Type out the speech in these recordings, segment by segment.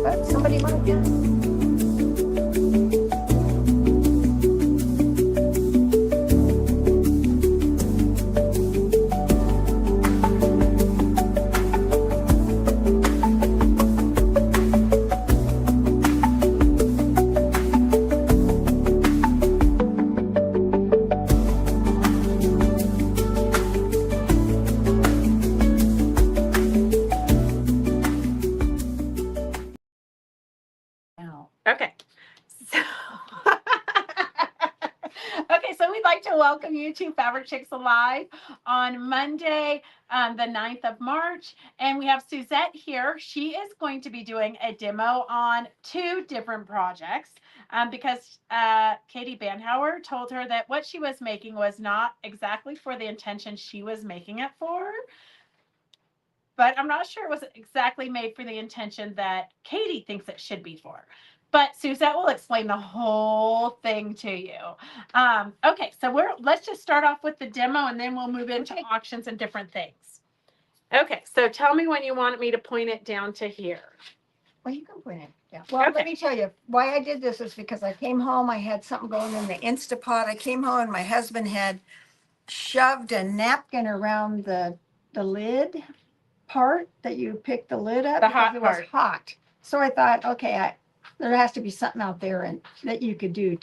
but somebody might get it. Okay. So, okay, so we'd like to welcome you to Fabric Chicks Alive on Monday, the 9th of March. And we have Suzette here. She is going to be doing a demo on 2 different projects because Katie Bandhauer told her that what she was making was not exactly for the intention she was making it for. But I'm not sure it was exactly made for the intention that Katie thinks it should be for. But Suzette will explain the whole thing to you. Okay, so let's just start off with the demo and then we'll move into auctions and different things. Okay, so tell me when you want me to point it down to here. Well, you can point it down. Well, let me tell you why I did this is because I came home, I had something going in the Instapot. I came home and my husband had shoved a napkin around the lid part that you pick the lid up. The hot because it part. was hot. So I thought, okay, there has to be something out there and that you could do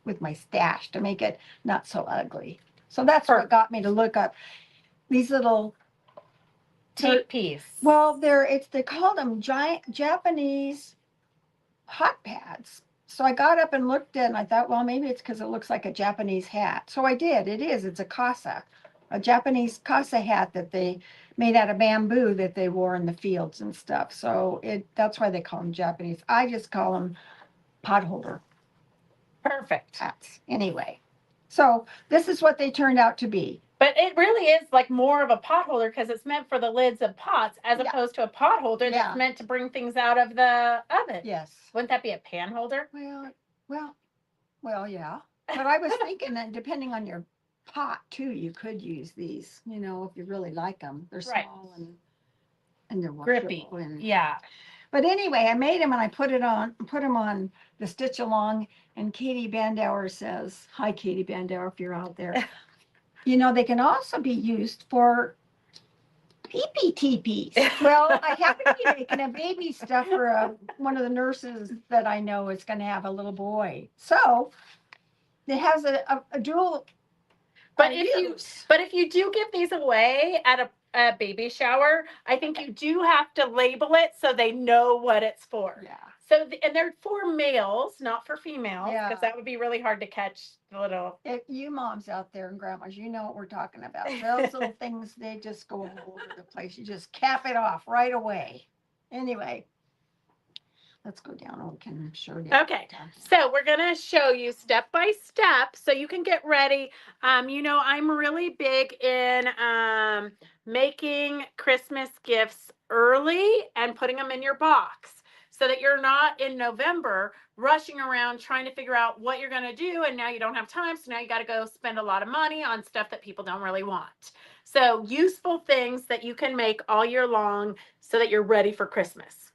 with my stash to make it not so ugly. So that's what got me to look up these little teepees. Well, they called them giant Japanese hot pads. So I got up and looked at it and I thought, well, maybe it's because it looks like a Japanese hat. So I did. It's a casa, a Japanese casa hat that they made out of bamboo that they wore in the fields and stuff. So that's why they call them Japanese. I just call them pot holder. Perfect. Hats. Anyway, so this is what they turned out to be. But it really is like more of a pot holder because it's meant for the lids of pots as opposed to a pot holder that's meant to bring things out of the oven. Yes. Wouldn't that be a pan holder? Well, yeah. But I was thinking that depending on your pot too, you could use these, if you really like them. They're small and they're grippy. Yeah. But anyway, I made them and I put them on the stitch along, and Katie Bandauer says, hi, Katie Bandauer, if you're out there. They can also be used for pee-pee teepees. Well, I happen to be making a baby stuff for one of the nurses that I know is going to have a little boy. So it has a dual. But if you do give these away at a baby shower, I think you do have to label it so they know what it's for. Yeah. So, and they're for males, not for females, because that would be really hard to catch the little. If you moms out there and grandmas, you know what we're talking about. Those little things, they just go all over the place. You just cap it off right away. Anyway, let's go down and we can show you. Okay, so we're going to show you step by step so you can get ready. I'm really big in making Christmas gifts early and putting them in your box, so that you're not in November rushing around trying to figure out what you're going to do. And now you don't have time. So now you got to go spend a lot of money on stuff that people don't really want. So useful things that you can make all year long so that you're ready for Christmas.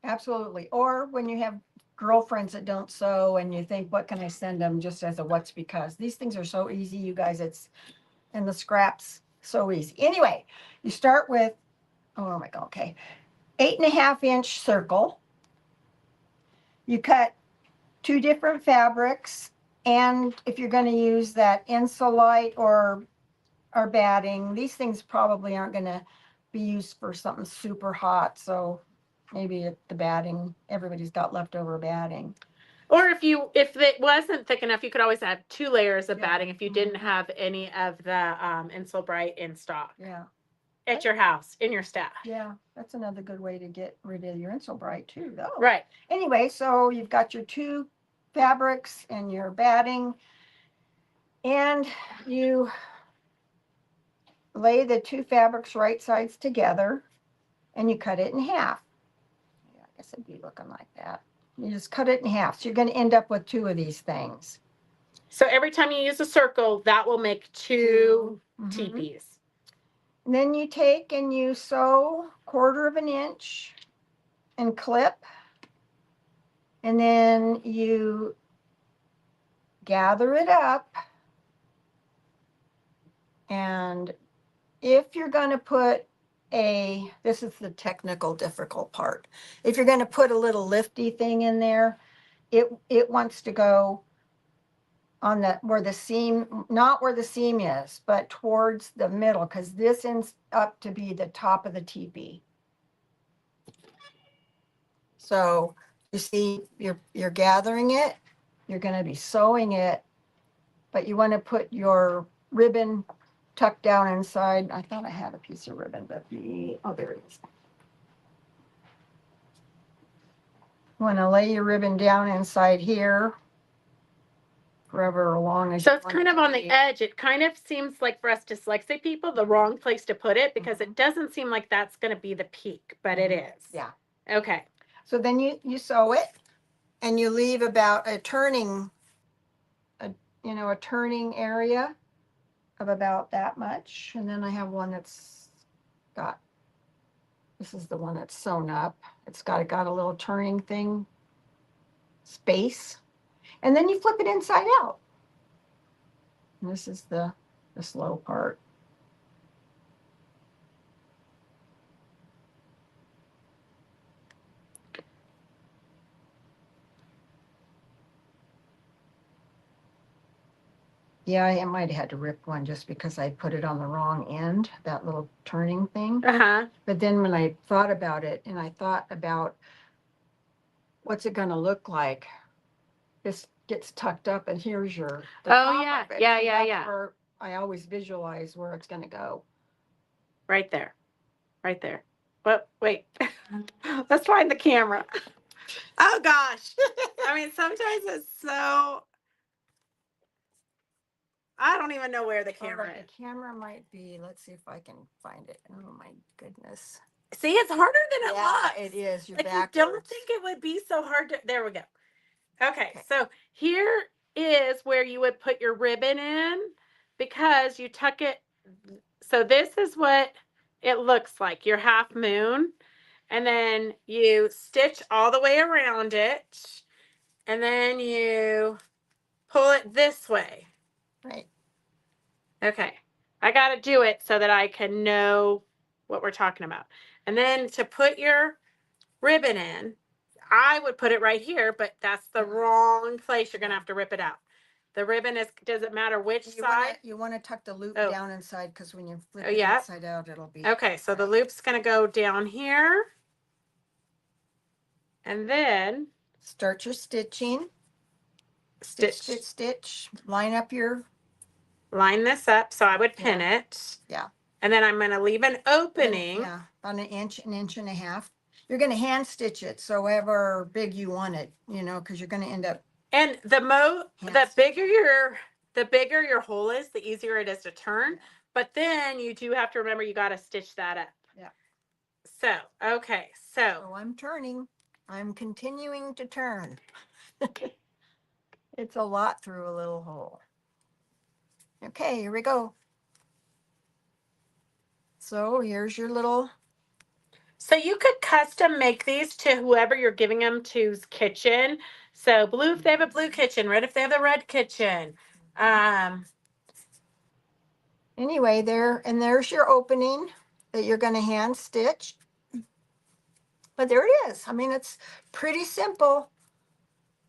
Absolutely. Or when you have girlfriends that don't sew and you think, what can I send them, just as a what's because. These things are so easy, you guys. And the scraps, so easy. Anyway, you start with, oh my God, okay, 8.5-inch circle. You cut 2 different fabrics, and if you're going to use that Insulite or batting, these things probably aren't going to be used for something super hot, so maybe the batting, everybody's got leftover batting. Or if it wasn't thick enough, you could always add 2 layers of batting if you didn't have any of the Insulbright in stock. Yeah. At your house, in your stash. Yeah, that's another good way to get rid of your Insulbright too, though. Right. Anyway, so you've got your 2 fabrics and your batting, and you lay the 2 fabrics right sides together, and you cut it in half. Yeah, I guess it'd be looking like that. You just cut it in half. So you're going to end up with 2 of these things. So every time you use a circle, that will make 2 teepees. And then you take and you sew 1/4 of an inch and clip. And then you gather it up. And if you're going to put this is the technical difficult part. If you're going to put a little lifty thing in there, it wants to go on where the seam, not where the seam is, but towards the middle, because this ends up to be the top of the teepee. So you see, you're gathering it, you're going to be sewing it, but you want to put your ribbon tucked down inside. I thought I had a piece of ribbon, but oh, there it is. You want to lay your ribbon down inside here, forever along as So you it's want kind it of to on the be. edge. It kind of seems like for us dyslexic people, the wrong place to put it because it doesn't seem like that's going to be the peak, but it is. Yeah. Okay. So then you sew it, and you leave about a turning area of about that much. And then I have one that's got, this is the one that's sewn up. It's got a little turning thing, space. And then you flip it inside out. And this is the slow part. Yeah, I might have had to rip one just because I put it on the wrong end, that little turning thing. Uh-huh. But then when I thought about it, and I thought about what's it going to look like, this gets tucked up, and here's the Oh, top yeah. of it. Yeah, So yeah, that's yeah. where I always visualize where it's going to go. Right there. Right there. But wait. Let's find the camera. Oh gosh. I mean, sometimes it's so I don't even know where the camera is. The camera might be, let's see if I can find it. Oh my goodness. See, it's harder than it looks. It is. You're like backwards. you don't think it would be so hard to. There we go. Okay, so here is where you would put your ribbon in because you tuck it. So this is what it looks like, your half moon. And then you stitch all the way around it. And then you pull it this way. Right. Okay. I got to do it so that I can know what we're talking about. And then to put your ribbon in, I would put it right here, but that's the wrong place. You're going to have to rip it out. The ribbon doesn't matter which side. You want to tuck the loop down inside because when you flip it yeah. inside out, it'll be. Okay, so the loop's going to go down here. And then start your stitching. Stitch. Line this up. So I would pin it. Yeah. And then I'm going to leave an opening. Yeah, about an inch and a half. You're going to hand stitch it, so however big you want it, because you're going to end up. And the bigger your hole is, the easier it is to turn. But then you do have to remember you got to stitch that up. Yeah. So, okay. So I'm turning. I'm continuing to turn. It's a lot through a little hole. Okay, here we go. So here's your little. So you could custom make these to whoever you're giving them to's kitchen. So blue if they have a blue kitchen, red if they have the red kitchen. Anyway, there's your opening that you're going to hand stitch. But there it is. I mean, it's pretty simple.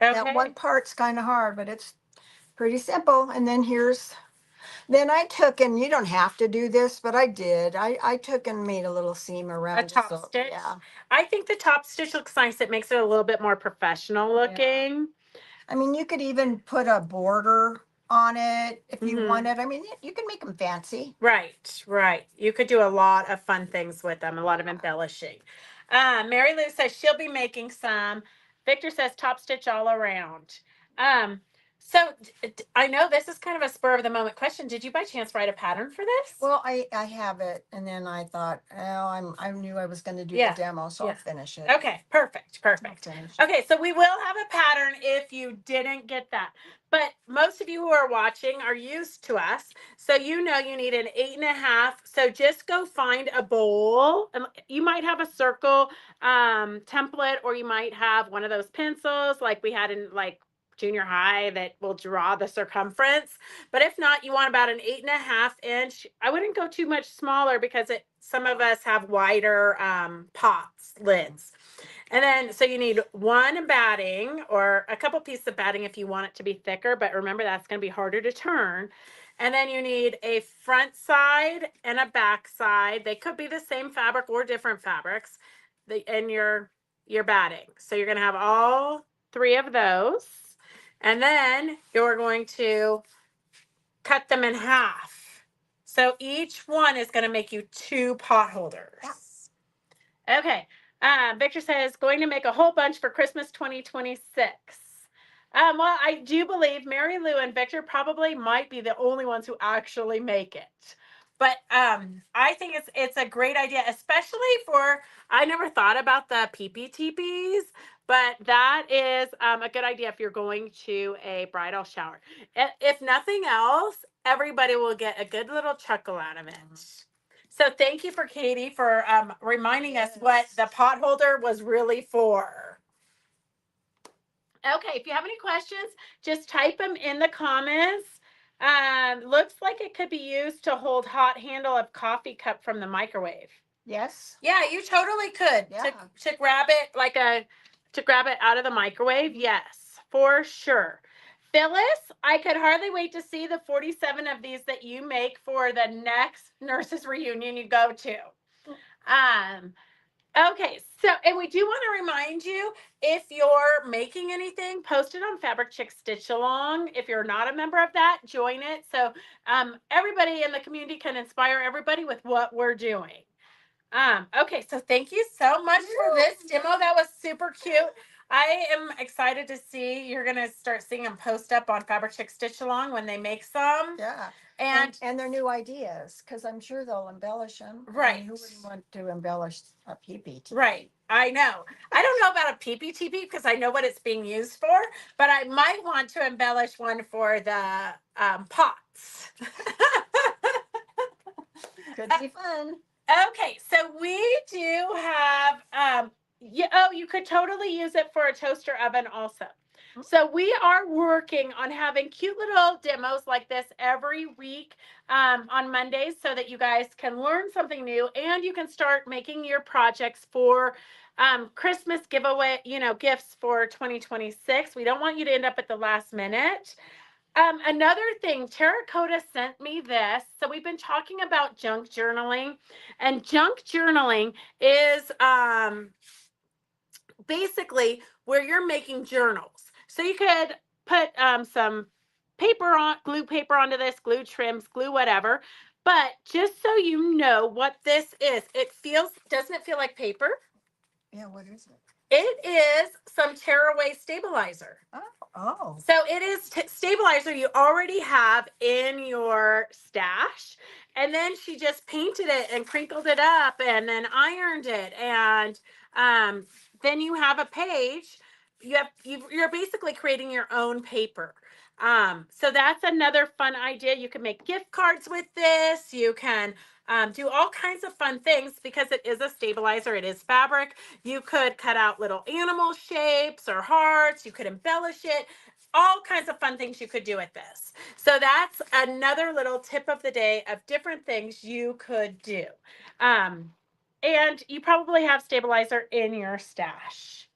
Okay. That one part's kind of hard, but it's pretty simple. And then I took, and you don't have to do this, but I did. I took and made a little seam around a top stitch. Yeah. I think the top stitch looks nice. It makes it a little bit more professional looking. Yeah. I mean, you could even put a border on it if you wanted. I mean, you can make them fancy. Right. You could do a lot of fun things with them, a lot of embellishing. Mary Lou says she'll be making some. Victor says top stitch all around. So I know this is kind of a spur of the moment question. Did you by chance write a pattern for this? Well, I have it, and then I thought, oh, I knew I was going to do Yeah, the demo, so yeah. I'll finish it. Okay, perfect, I'll perfect. finish it. Okay, so we will have a pattern if you didn't get that. But most of you who are watching are used to us. So you know you need an 8.5. So just go find a bowl. You might have a circle template, or you might have one of those pencils like we had in like junior high that will draw the circumference. But if not, you want about an 8.5 inch. I wouldn't go too much smaller because some of us have wider pots, lids. And then, so you need one batting or a couple pieces of batting if you want it to be thicker, but remember that's going to be harder to turn. And then you need a front side and a back side. They could be the same fabric or different fabrics. And your batting. So you're going to have all 3 of those. And then you're going to cut them in half. So each one is going to make you 2 pot holders. Yeah. Okay. Victor says, going to make a whole bunch for Christmas 2026. Well, I do believe Mary Lou and Victor probably might be the only ones who actually make it. But I think it's a great idea, especially for, I never thought about the PPTPs, but that is a good idea if you're going to a bridal shower. If nothing else, everybody will get a good little chuckle out of it. So thank you for Katie for reminding us what the pot holder was really for. Okay, if you have any questions, just type them in the comments. Looks like it could be used to hold hot handle of coffee cup from the microwave. Yes. Yeah, you totally could. Yeah. To grab it to grab it out of the microwave. Yes, for sure. Phyllis, I could hardly wait to see the 47 of these that you make for the next nurses reunion you go to. Okay, so, and we do want to remind you, if you're making anything, post it on Fabric Chick Stitch Along. If you're not a member of that, join it. So everybody in the community can inspire everybody with what we're doing. Okay, so thank you so much for this demo. That was super cute. I am excited to see, you're going to start seeing them post up on Fabric Chick Stitch Along when they make some. Yeah. And their new ideas, because I'm sure they'll embellish them. Right. I mean, who wouldn't want to embellish a PPT? Right. I know. I don't know about a PPTP because I know what it's being used for, but I might want to embellish one for the pots. Could be fun. Okay, so we do have you could totally use it for a toaster oven also. So we are working on having cute little demos like this every week on Mondays so that you guys can learn something new and you can start making your projects for Christmas giveaway, gifts for 2026. We don't want you to end up at the last minute. Another thing, Terracotta sent me this. So we've been talking about junk journaling, and junk journaling is basically where you're making journals. So you could put some glue paper onto this, glue trims, glue whatever. But just so you know what this is, doesn't it feel like paper? Yeah, what is it? It is some tearaway stabilizer. Oh. So it is stabilizer you already have in your stash. And then she just painted it and crinkled it up and then ironed it. And then you have a page. You're basically creating your own paper. So that's another fun idea. You can make gift cards with this. You can do all kinds of fun things because it is a stabilizer. It is fabric. You could cut out little animal shapes or hearts. You could embellish it. All kinds of fun things you could do with this. So that's another little tip of the day of different things you could do. And you probably have stabilizer in your stash.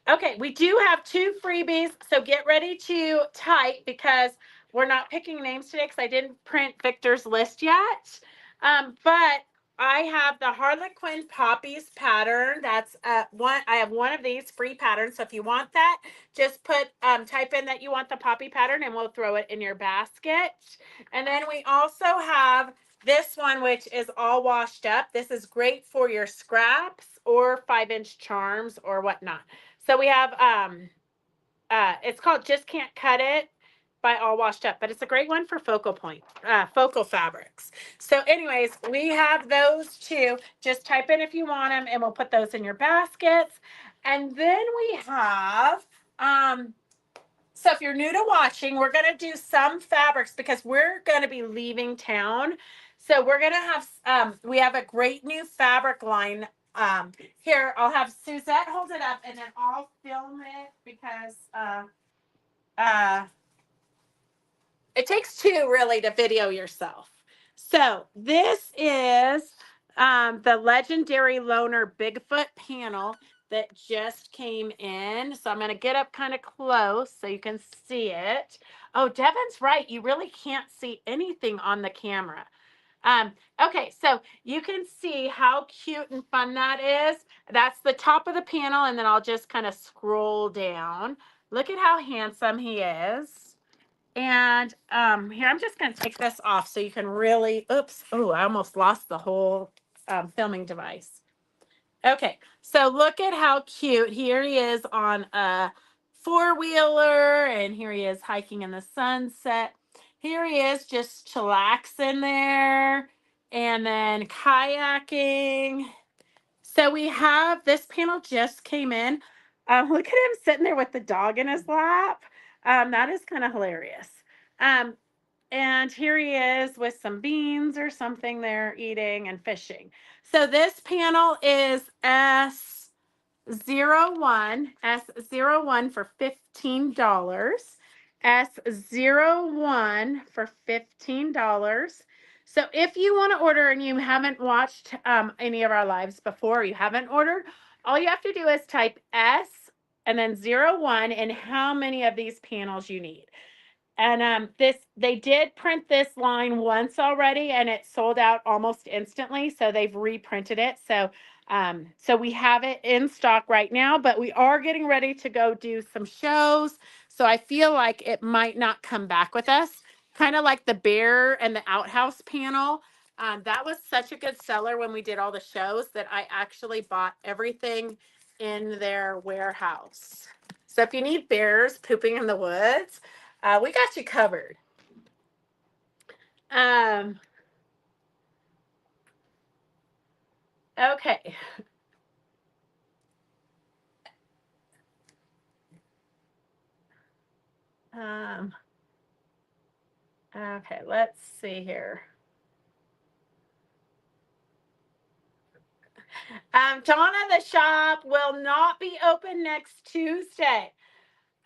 Okay, we do have 2 freebies, so get ready to type because we're not picking names today because I didn't print Victor's list yet. But I have the Harlequin Poppies pattern. That's one. I have one of these free patterns. So if you want that, just type in that you want the poppy pattern and we'll throw it in your basket. And then we also have this one, which is all washed up. This is great for your scraps or 5-inch charms or whatnot. So we have, it's called Just Can't Cut It. by All Washed Up, but it's a great one for focal fabrics. So anyways, we have those two. Just type in if you want them and we'll put those in your baskets. And then we have, so if you're new to watching, we're going to do some fabrics because we're going to be leaving town. So we're going to have, we have a great new fabric line. Here, I'll have Suzette hold it up and then I'll film it because, it takes two really to video yourself. So this is the legendary loner Bigfoot panel that just came in. So I'm going to get up kind of close so you can see it. Oh, Devin's right. You really can't see anything on the camera. Okay, so you can see how cute and fun that is. That's the top of the panel, and then I'll just kind of scroll down. Look at how handsome he is. And here, I'm just going to take this off so you can really, oops, oh, I almost lost the whole filming device. Okay, so look at how cute. Here he is on a four-wheeler, and here he is hiking in the sunset. Here he is just chillaxing there, and then kayaking. So we have, this panel just came in. Look at him sitting there with the dog in his lap. That is kind of hilarious. And here he is with some beans or something there eating and fishing. So this panel is S01 for $15. S01 for $15. So if you want to order and you haven't watched any of our lives before, you haven't ordered, all you have to do is type S and then 01 and how many of these panels you need. And they did print this line once already and it sold out almost instantly. So they've reprinted it. So we have it in stock right now, but we are getting ready to go do some shows. So I feel like it might not come back with us. Kind of like the bear and the outhouse panel. That was such a good seller when we did all the shows that I actually bought everything in their warehouse. So if you need bears pooping in the woods, we got you covered. Okay. Okay, let's see here. Donna, the shop will not be open next Tuesday.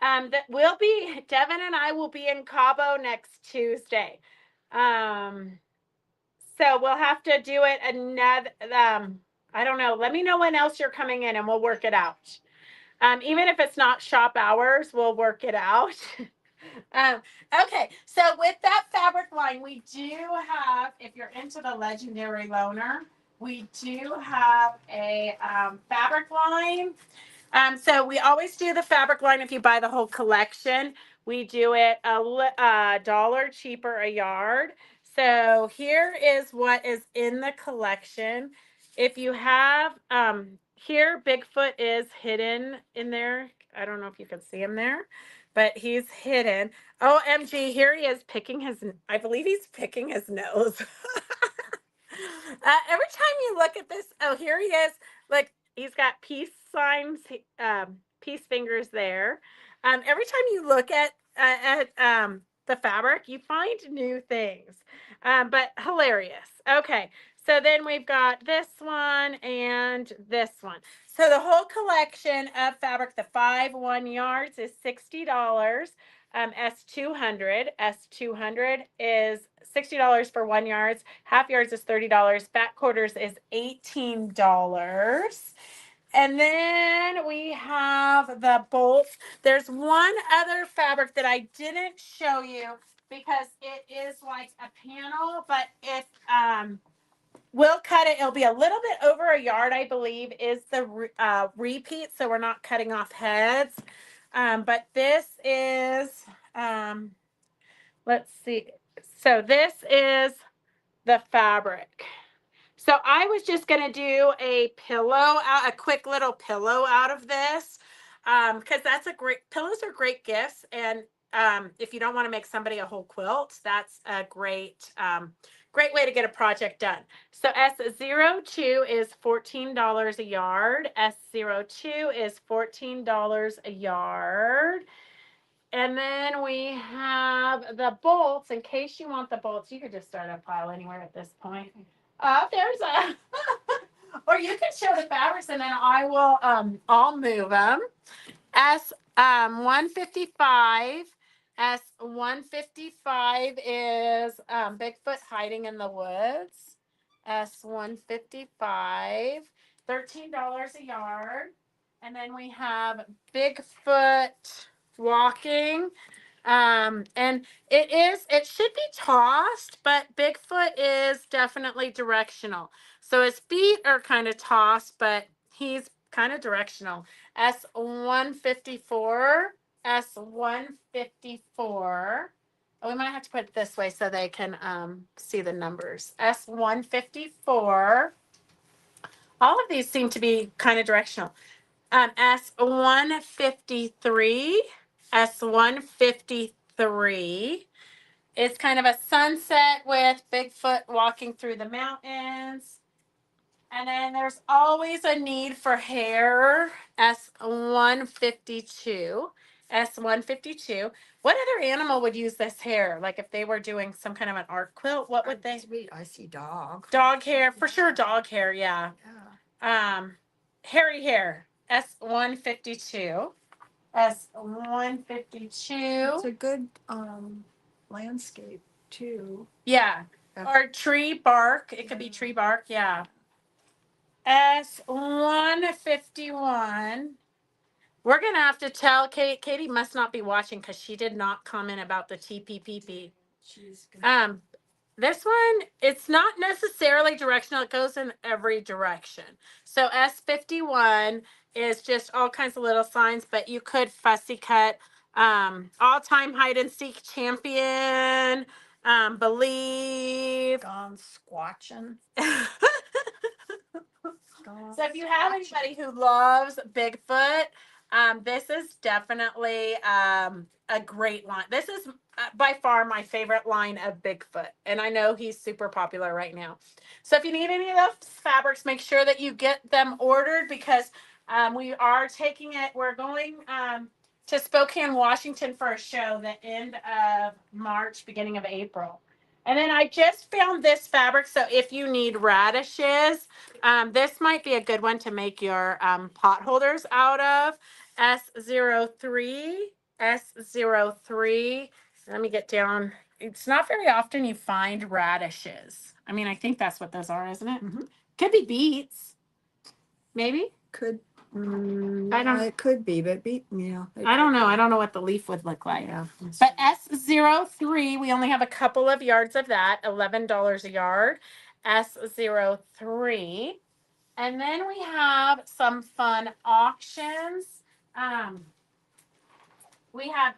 That will be, Devin and I will be in Cabo next Tuesday. So we'll have to do it another, I don't know. Let me know when else you're coming in and we'll work it out. Even if it's not shop hours, we'll work it out. Okay, so with that fabric line, we do have, if you're into the legendary loner, we do have a fabric line. So we always do the fabric line if you buy the whole collection. We do it a dollar cheaper a yard. So here is what is in the collection. If you have, here Bigfoot is hidden in there. I don't know if you can see him there, but he's hidden. OMG, here he is picking his, I believe he's picking his nose. Every time you look at this, oh, here he is. Look, he's got peace signs, peace fingers there. Every time you look at the fabric, you find new things, but hilarious. Okay, so then we've got this one and this one. So the whole collection of fabric, the 5 1 yards is $60. S200 is $60 for 1 yards. Half yards is $30. Back quarters is $18. And then we have the bolts. There's one other fabric that I didn't show you because it is like a panel, but it we'll cut it. It'll be a little bit over a yard, I believe, is the repeat. So we're not cutting off heads. But this is, let's see. So this is the fabric. So I was just going to do a quick little pillow out of this, because that's pillows are great gifts. And if you don't want to make somebody a whole quilt, that's a great great way to get a project done. So S02 is $14 a yard. S02 is $14 a yard. And then we have the bolts. In case you want the bolts, you could just start a pile anywhere at this point. There's a, or you can show the fabrics, and then I'll move them. S155. S155 is Bigfoot hiding in the woods. S155, $13 a yard. And then we have Bigfoot walking. And it should be tossed, but Bigfoot is definitely directional. So his feet are kind of tossed, but he's kind of directional. S154, S154. Oh, we might have to put it this way so they can see the numbers. S154. All of these seem to be kind of directional. S153. S153 is kind of a sunset with Bigfoot walking through the mountains. And then there's always a need for hair. S152. S152. What other animal would use this hair? Like if they were doing some kind of an art quilt, what would they? Sweet. I see dog. Dog hair, for sure. Dog hair, yeah. Yeah. Hairy hair. S152. S152. It's a good landscape too. Yeah. Or tree bark. It could be tree bark. Yeah. S151. We're going to have to tell Kate. Katie must not be watching because she did not comment about the TPPP. This one, it's not necessarily directional. It goes in every direction. So S51 is just all kinds of little signs, but you could fussy cut all-time hide and seek champion, believe. Gone squatching. So if you have anybody who loves Bigfoot, this is definitely a great line. This is by far my favorite line of Bigfoot, and I know he's super popular right now. So if you need any of those fabrics, make sure that you get them ordered because we are taking it. We're going to Spokane, Washington for a show the end of March, beginning of April. And then I just found this fabric. So if you need radishes, this might be a good one to make your pot holders out of. S03, S03. Let me get down. It's not very often you find radishes. I mean, I think that's what those are, isn't it? Mm-hmm. Could be beets. Maybe. Could. I don't. It could be, but yeah. I don't know. I don't know what the leaf would look like. Yeah. But S03, we only have a couple of yards of that, $11 a yard. S03. And then we have some fun auctions. We have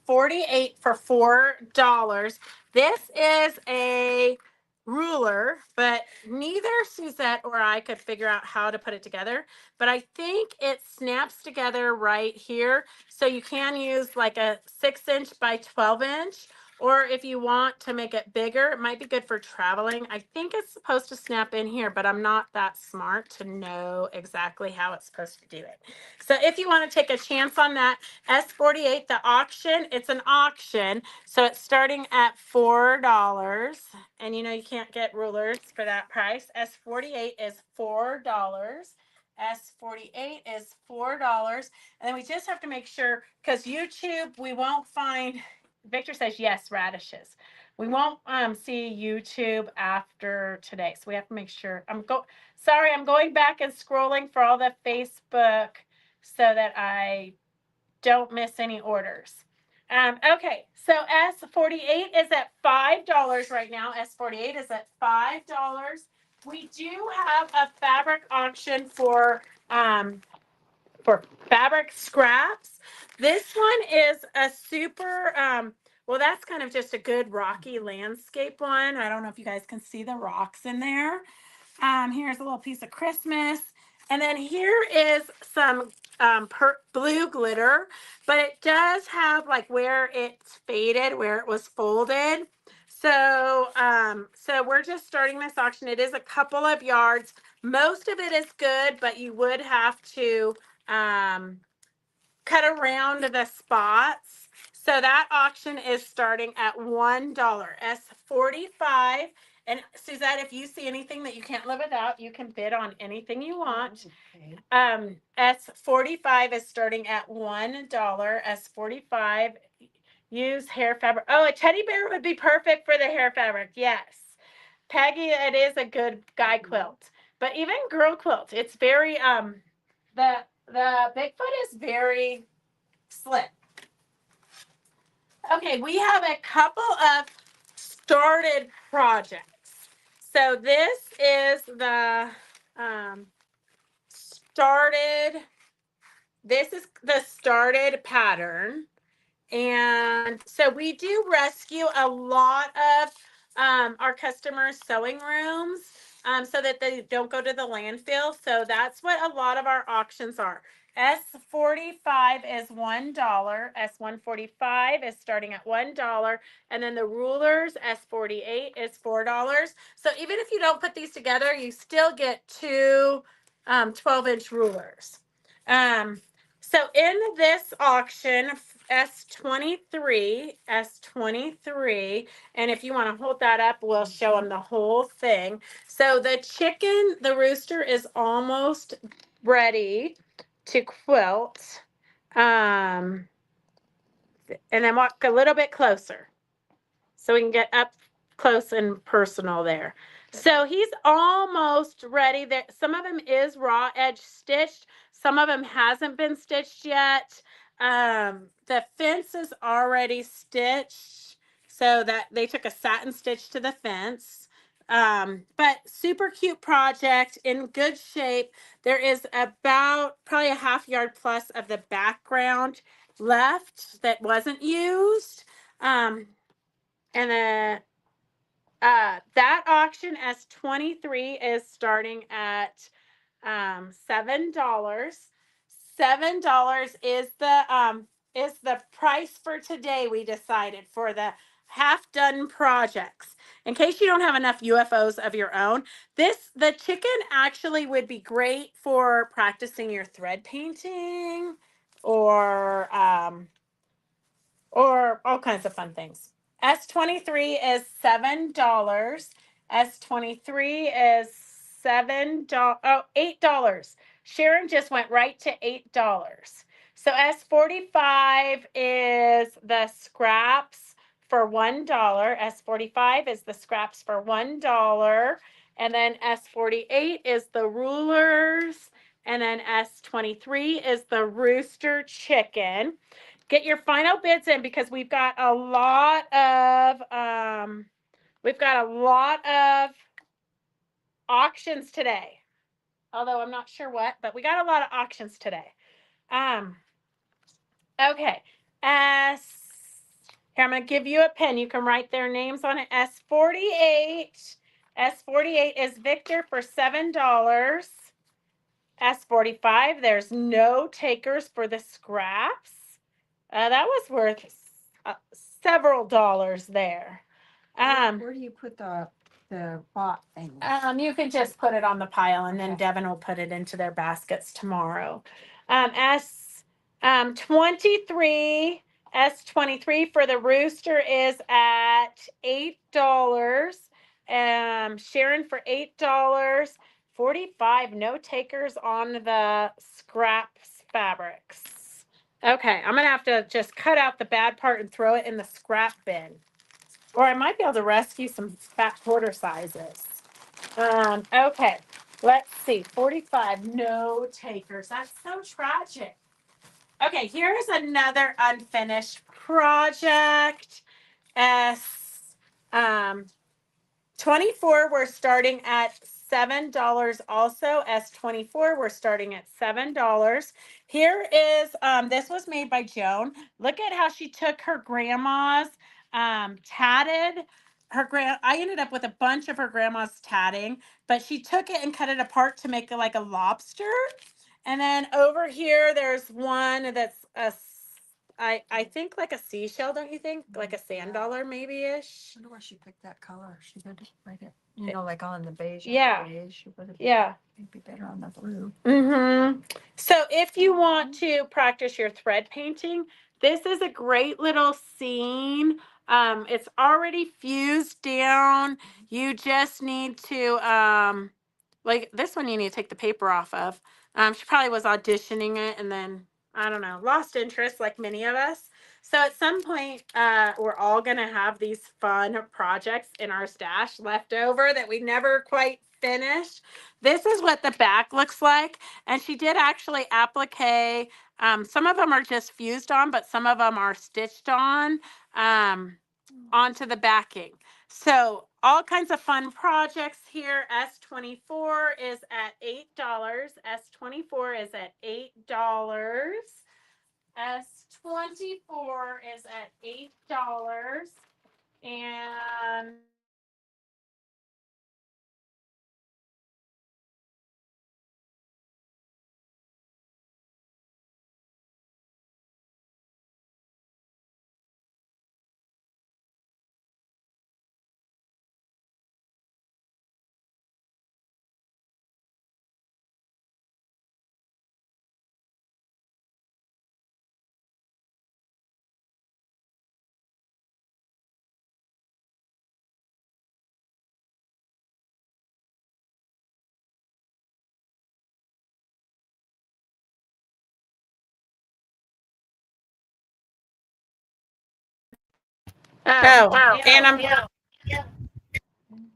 S48 for $4. This is a ruler, but neither Suzette or I could figure out how to put it together. But I think it snaps together right here. So you can use like a 6-inch by 12-inch. Or if you want to make it bigger, it might be good for traveling. I think it's supposed to snap in here, but I'm not that smart to know exactly how it's supposed to do it. So if you want to take a chance on that, S48, the auction, it's an auction. So it's starting at $4. And you know you can't get rulers for that price. S48 is $4. S48 is $4. And then we just have to make sure, because YouTube, we won't find... Victor says yes, radishes. We won't see YouTube after today, so we have to make sure. I'm going back and scrolling for all the Facebook so that I don't miss any orders. Okay, so S48 is at $5 right now. S48 is at $5. We do have a fabric auction for fabric scraps. This one is a super, well, that's kind of just a good rocky landscape one. I don't know if you guys can see the rocks in there. Here's a little piece of Christmas. And then here is some blue glitter, but it does have like where it's faded, where it was folded. So, so we're just starting this auction. It is a couple of yards. Most of it is good, but you would have to cut around the spots. So that auction is starting at $1. S45. And Suzette, if you see anything that you can't live without, you can bid on anything you want. Okay. S45 is starting at $1. S45. Use hair fabric. Oh, a teddy bear would be perfect for the hair fabric. Yes. Peggy, it is a good guy quilt. But even girl quilt, it's very the Bigfoot is very slick. Okay, we have a couple of started projects. So this is the this is the started pattern. And so we do rescue a lot of our customers' sewing rooms so that they don't go to the landfill. So that's what a lot of our auctions are. S45 is $1. S145 is starting at $1. And then the rulers, S48 is $4. So even if you don't put these together, you still get two 12-inch rulers. So in this auction, S23, and if you want to hold that up, we'll show them the whole thing. So the chicken, the rooster is almost ready to quilt. And then walk a little bit closer so we can get up close and personal there. So he's almost ready. There, some of him is raw edge stitched. Some of them hasn't been stitched yet. The fence is already stitched, so that they took a satin stitch to the fence. But super cute project, in good shape. There is about probably a half yard plus of the background left that wasn't used. And then that auction S23 is starting at $7. $7 is the price for today, we decided, for the half done projects. In case you don't have enough UFOs of your own, the chicken actually would be great for practicing your thread painting or all kinds of fun things. S23 is $7. S23 is $8. Sharon just went right to $8. So S45 is the scraps for $1. S45 is the scraps for $1. And then S48 is the rulers. And then S23 is the rooster chicken. Get your final bids in because we've got a lot of auctions today. Although I'm not sure what, but we got a lot of auctions today. Okay. Here, I'm going to give you a pen. You can write their names on it. S48. S48 is Victor for $7. S45, there's no takers for the scraps. That was worth several dollars there. Where do you put the bot thing? You can just put it on the pile, and then Devin will put it into their baskets tomorrow. S23 for the rooster is at $8. Sharon for $8. 45, no takers on the scraps fabrics. Okay, I'm gonna have to just cut out the bad part and throw it in the scrap bin. Or I might be able to rescue some fat quarter sizes. Okay, let's see. 45, no takers. That's so tragic. Okay, here's another unfinished project. S24, we're starting at $7 also. S24, we're starting at $7. Here is, this was made by Joan. Look at how she took her grandma's tatted. I ended up with a bunch of her grandma's tatting, but she took it and cut it apart to make it like a lobster. And then over here, there's one that's I think like a seashell, don't you think? Like a sand dollar maybe-ish. I wonder why she picked that color. She did write it, you know, like on the beige. Yeah. Beige. She would have Yeah. be better on the blue. Mm-hmm. So if you want to practice your thread painting, this is a great little scene. It's already fused down. You just need to, like this one, you need to take the paper off of. She probably was auditioning it and then, I don't know, lost interest like many of us. So at some point, we're all going to have these fun projects in our stash left over that we never quite finished. This is what the back looks like. And she did actually applique. Some of them are just fused on, but some of them are stitched on onto the backing. So all kinds of fun projects here. S24 is at $8. S24 is at $8. S24 is at $8. And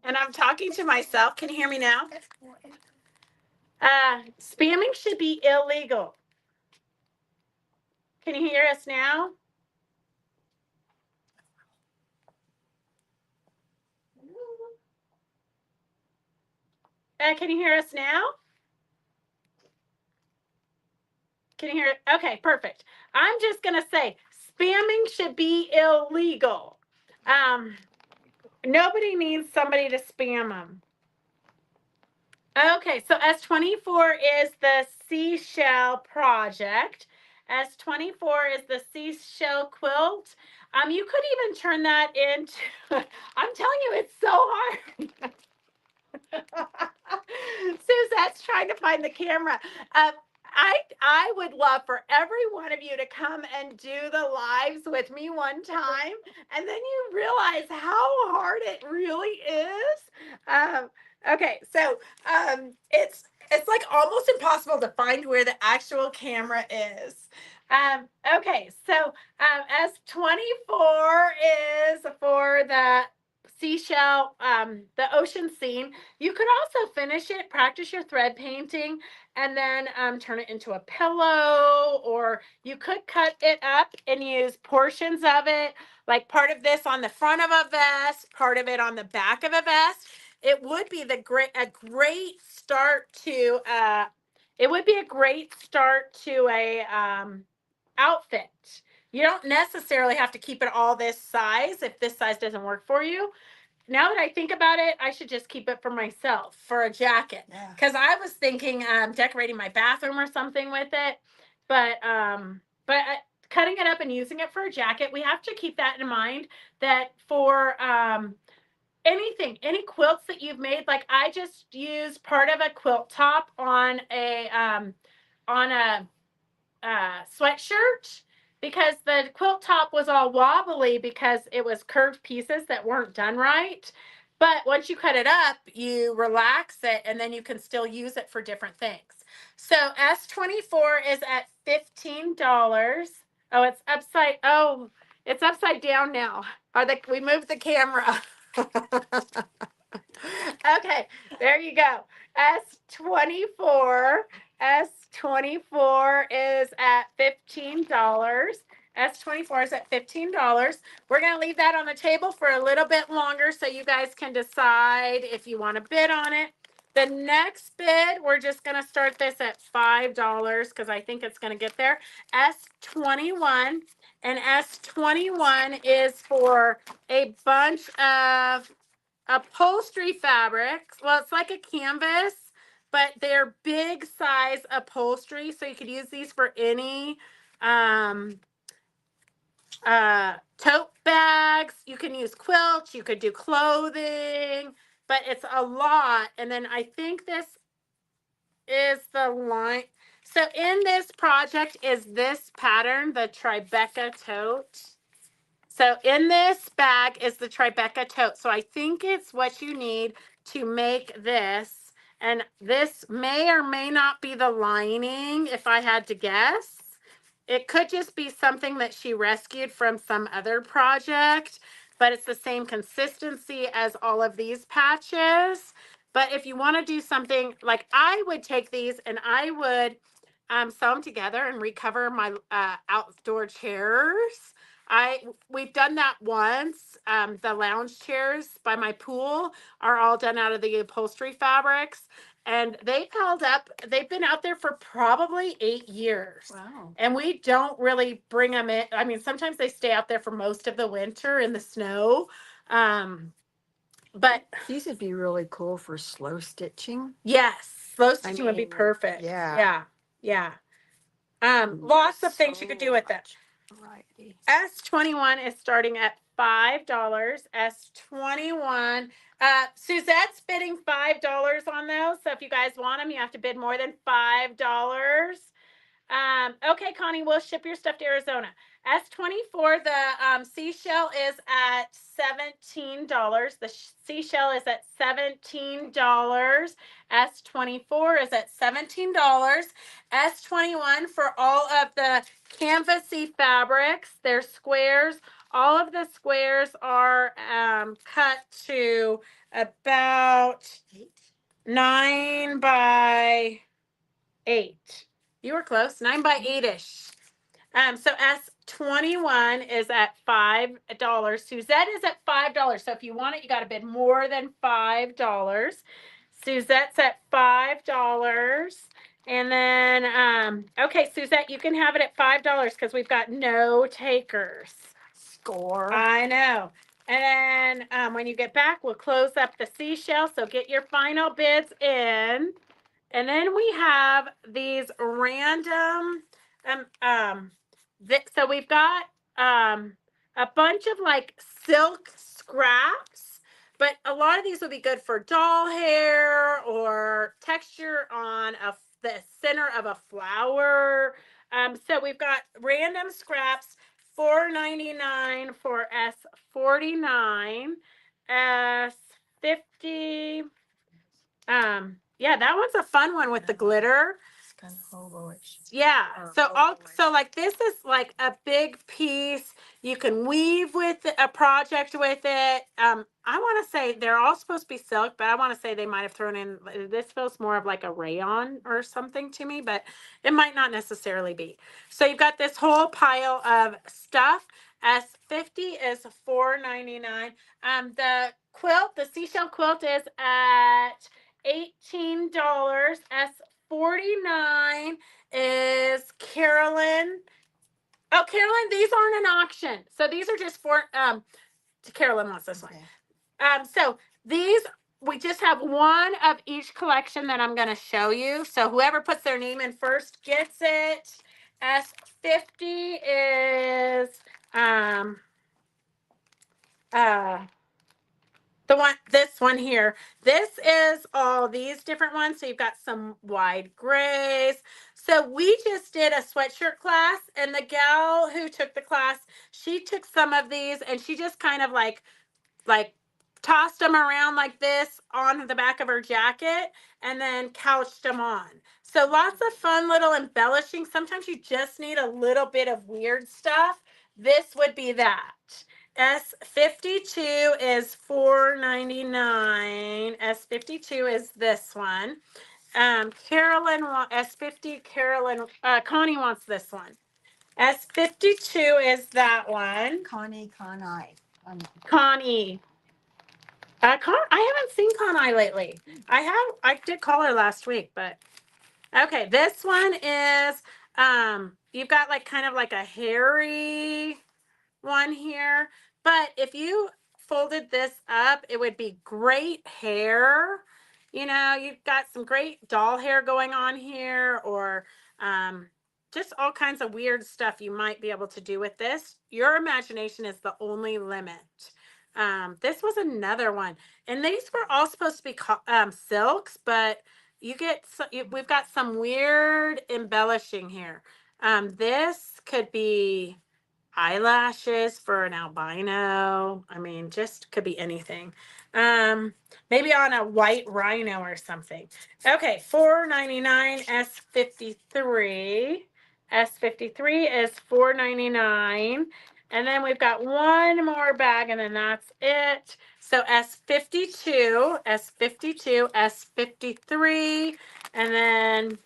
and I'm talking to myself. Can you hear me now? Spamming should be illegal. Can you hear us now? Can you hear us now? Can you hear it? Okay, perfect. I'm just going to say spamming should be illegal. Nobody needs somebody to spam them. Okay, so S24 is the seashell project. S24 is the seashell quilt. You could even turn that into, I'm telling you, it's so hard. Suzette's trying to find the camera. I would love for every one of you to come and do the lives with me one time, and then you realize how hard it really is. Okay, so it's like almost impossible to find where the actual camera is. Okay, so S24 is for the seashell, the ocean scene. You could also finish it, practice your thread painting, and then turn it into a pillow, or you could cut it up and use portions of it, like part of this on the front of a vest, part of it on the back of a vest. It would be a great start to a outfit. You don't necessarily have to keep it all this size if this size doesn't work for you. Now that I think about it, I should just keep it for myself for a jacket. Because I was thinking decorating my bathroom or something with it, but cutting it up and using it for a jacket, we have to keep that in mind. That for any quilts that you've made, like I just used part of a quilt top on a sweatshirt, because the quilt top was all wobbly because it was curved pieces that weren't done right. But once you cut it up, you relax it and then you can still use it for different things. So S24 is at $15. It's upside down now. We moved the camera. Okay, there you go. S24 is at $15. S24 is at $15. We're going to leave that on the table for a little bit longer so you guys can decide if you want to bid on it. The next bid, we're just going to start this at $5 because I think it's going to get there. S21, and S21 is for a bunch of upholstery fabrics. Well, it's like a canvas but they're big size upholstery. So you could use these for any tote bags. You can use quilts. You could do clothing, but it's a lot. And then I think this is the line. So in this project is this pattern, the Tribeca tote. So in this bag is the Tribeca tote. So I think it's what you need to make this. And this may or may not be the lining, if I had to guess. It could just be something that she rescued from some other project, but it's the same consistency as all of these patches. But if you want to do something like, I would take these and I would sew them together and recover my outdoor chairs. We've done that once. The lounge chairs by my pool are all done out of the upholstery fabrics, and they've held up. They've been out there for probably 8 years. Wow. And we don't really bring them in. I mean, sometimes they stay out there for most of the winter in the snow. But These would be really cool for slow stitching. yes, slow stitching would be mean, perfect. yeah. Yeah. Lots of things you could do with it. Variety. S21 is starting at $5. S21. Suzette's bidding $5 on those. So if you guys want them, you have to bid more than $5. Okay, Connie, we'll ship your stuff to Arizona. S24, the seashell is at $17. The seashell is at $17. S24 is at $17. S21 for all of the canvasy fabrics. They're squares. All of the squares are cut to about 9 by 8. You were close. 9 by 8-ish. So S21 is at $5. Suzette is at $5. So if you want it, you got to bid more than $5. Suzette's at $5. And then, okay, Suzette, you can have it at $5 because we've got no takers. Score. I know. And then when you get back, we'll close up the seashell. So get your final bids in. And then we have these random, so we've got a bunch of like silk scraps, but a lot of these would be good for doll hair or texture on the center of a flower. So we've got random scraps, $4.99 for S49, S50. Yeah, that one's a fun one with the glitter. It's kind of hobo-ish. Yeah. Or So hobo-ish. so like this is like a big piece. You can weave with a project with it. I want to say they're all supposed to be silk, but I want to say they might have thrown in, this feels more of like a rayon or something to me, but it might not necessarily be. So you've got this whole pile of stuff. S50 is $4.99. The quilt, the seashell quilt is at $18. S49 is Carolyn. Oh, Carolyn, these aren't an auction. So these are just for Carolyn wants this one. So these, we just have one of each collection that I'm going to show you. So whoever puts their name in first gets it. S50 is this one here. This is all these different ones. So you've got some wide grays. So we just did a sweatshirt class, and the gal who took the class, she took some of these and she just kind of like tossed them around like this on the back of her jacket and then couched them on. So lots of fun little embellishing. Sometimes you just need a little bit of weird stuff. This would be that. S52 is $4.99. S52 is this one. Carolyn S50. Carolyn Connie wants this one. S52 is that one. Connie. Connie. I haven't seen Connie lately. I did call her last week, but okay. This one is you've got like kind of like a hairy one here, but if you folded this up, it would be great hair. you know, you've got some great doll hair going on here, or just all kinds of weird stuff you might be able to do with this. Your imagination is the only limit. This was another one, and these were all supposed to be silks, but we've got some weird embellishing here. This could be eyelashes for an albino. I mean, just could be anything. Um, Maybe on a white rhino or something. Okay, $4.99 S53. S53 is $4.99. And then we've got one more bag, and then that's it. So S52, S52, S53, and then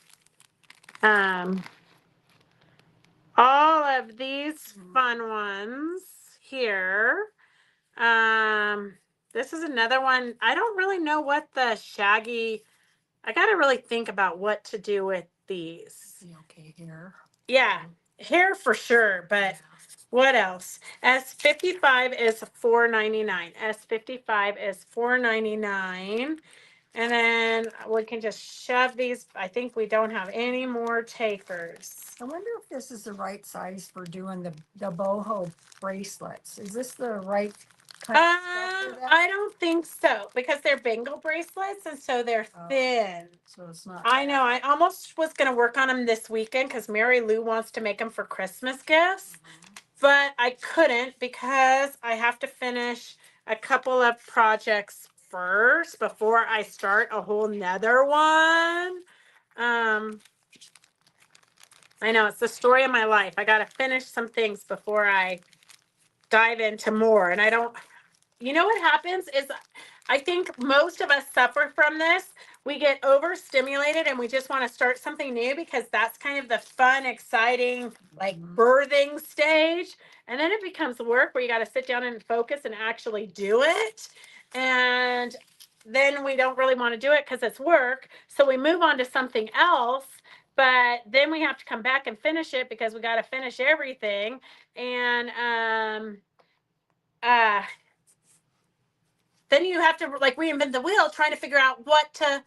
all of these fun ones here. This is another one. I don't really know what the shaggy, I got to really think about what to do with these. Okay, here. Yeah, hair for sure, but what else? S55 is $4.99. S55 is $4.99. And then we can just shove these. I think we don't have any more takers. I wonder if this is the right size for doing the boho bracelets. Is this the right kind of stuff for that? I don't think so, because they're bangle bracelets, and so they're thin. So it's not. I know. I almost was going to work on them this weekend because Mary Lou wants to make them for Christmas gifts, but I couldn't because I have to finish a couple of projects first before I start a whole nother one. I know, it's the story of my life. I got to finish some things before I dive into more. And I don't, you know what happens is I think most of us suffer from this. We get overstimulated and we just want to start something new because that's kind of the fun, exciting, like birthing stage. And then it becomes work where you got to sit down and focus and actually do it. And then we don't really want to do it because it's work. So we move on to something else. But then we have to come back and finish it because we got to finish everything. And then you have to like reinvent the wheel trying to figure out what to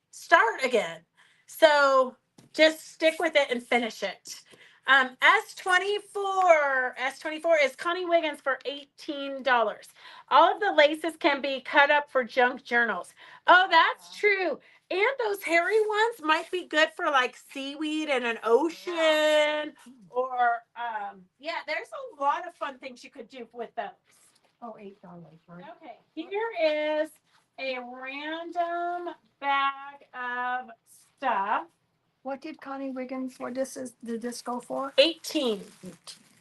start again. So just stick with it and finish it. S24 is Connie Wiggins for $18. All of the laces can be cut up for junk journals. Oh, that's true. And those hairy ones might be good for like seaweed in an ocean, or yeah, there's a lot of fun things you could do with those. Oh, $8, right? Okay, here is a random bag of stuff. What did Connie Wiggins, did this go for? 18.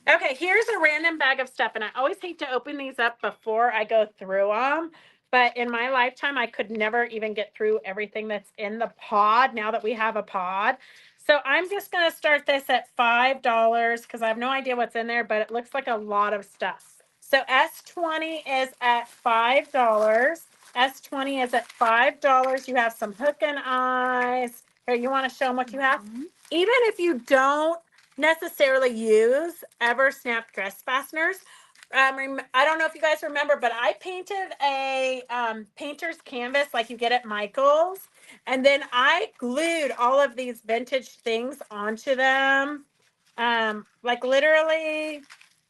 Okay, here's a random bag of stuff, and I always hate to open these up before I go through them, but in my lifetime, I could never even get through everything that's in the pod now that we have a pod. So I'm just going to start this at $5 because I have no idea what's in there, but it looks like a lot of stuff. So S20 is at $5. S20 is at $5. You have some hook and eyes. Here, you want to show them what you have? Even if you don't necessarily use ever snap dress fasteners, I don't know if you guys remember, but I painted a painter's canvas like you get at Michael's. And then I glued all of these vintage things onto them. Like literally,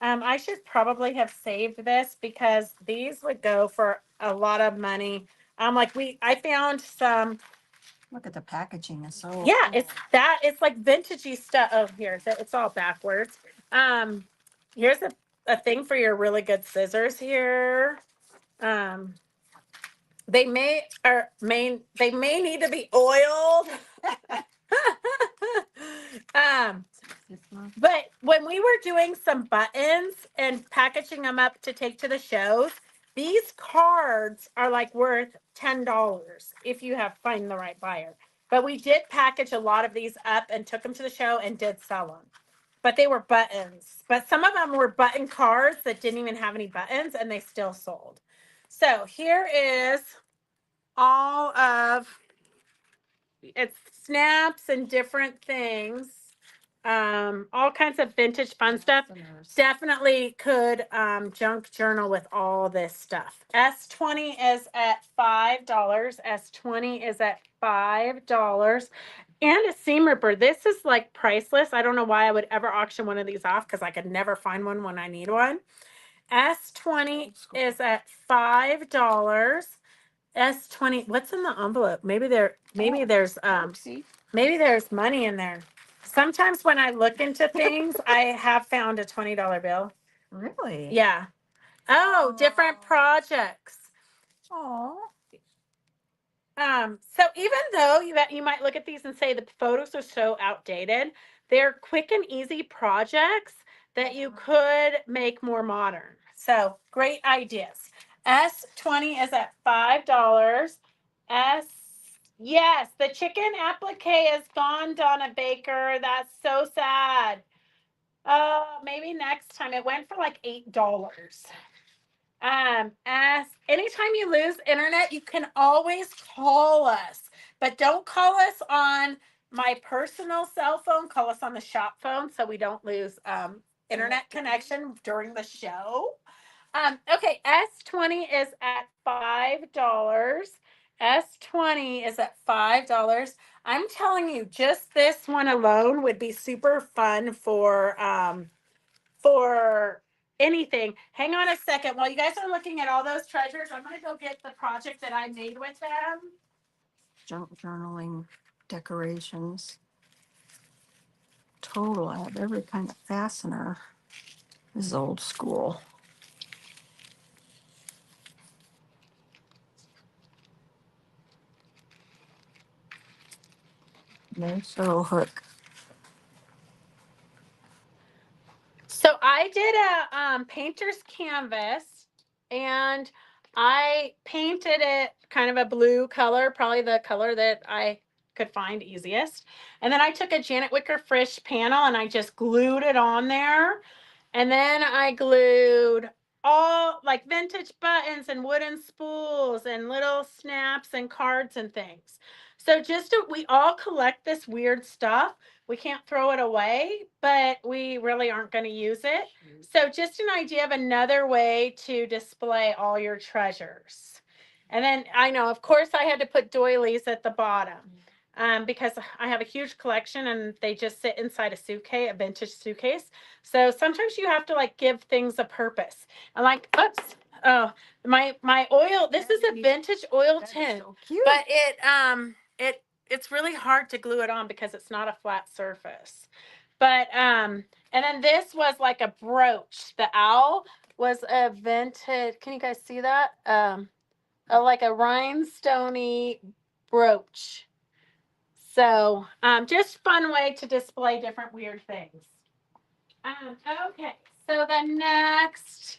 I should probably have saved this because these would go for a lot of money. I found some. Look at the packaging. It's so Yeah, cool. it's like vintagey stuff. Oh, it's all backwards. Here's a thing for your really good scissors here. They may need to be oiled. But when we were doing some buttons and packaging them up to take to the shows, these cards are like worth $10 if you find the right buyer. But we did package a lot of these up and took them to the show and did sell them. But they were buttons. But some of them were button cards that didn't even have any buttons, and they still sold. So here is all of it's snaps and different things. all kinds of vintage fun stuff. Fasteners. Definitely could junk journal with all this stuff. S20 is at $5. S20 is at $5. And a seam ripper. This is like priceless. I don't know why I would ever auction one of these off because I could never find one when I need one. S20 is at $5. S20. What's in the envelope? Maybe there's Oopsie. maybe there's money in there. Sometimes when I look into things, I have found a $20 bill. Really? Yeah. Oh, different Aw. projects. Oh. So even though you might look at these and say the photos are so outdated, they're quick and easy projects that you could make more modern. So great ideas. S20 is at $5. Yes, the chicken applique is gone, Donna Baker. That's so sad. Maybe next time. It went for like $8. As anytime you lose internet, you can always call us, but don't call us on my personal cell phone. Call us on the shop phone so we don't lose internet connection during the show. Okay, S20 is at $5. S20 is at $5. I'm telling you, just this one alone would be super fun for anything. Hang on a second. While you guys are looking at all those treasures, I'm going to go get the project that I made with them. Junk journaling decorations. Total. I have every kind of fastener. This is old school. No sew hook. So I did a painter's canvas, and I painted it kind of a blue color, probably the color that I could find easiest. And then I took a Janet Wicker Frisch panel and I just glued it on there. And then I glued all like vintage buttons and wooden spools and little snaps and cards and things. So we all collect this weird stuff. We can't throw it away, but we really aren't going to use it. So just an idea of another way to display all your treasures. And then I know, of course, I had to put doilies at the bottom because I have a huge collection and they just sit inside a vintage suitcase. So sometimes you have to like give things a purpose. And like, oops, oh, my oil. This is a vintage oil tin, So cute. but it's really hard to glue it on because it's not a flat surface. But and then this was like a brooch. The owl was a vintage. Can you guys see that? Like a rhinestoney brooch. So just fun way to display different weird things. Okay, so the next,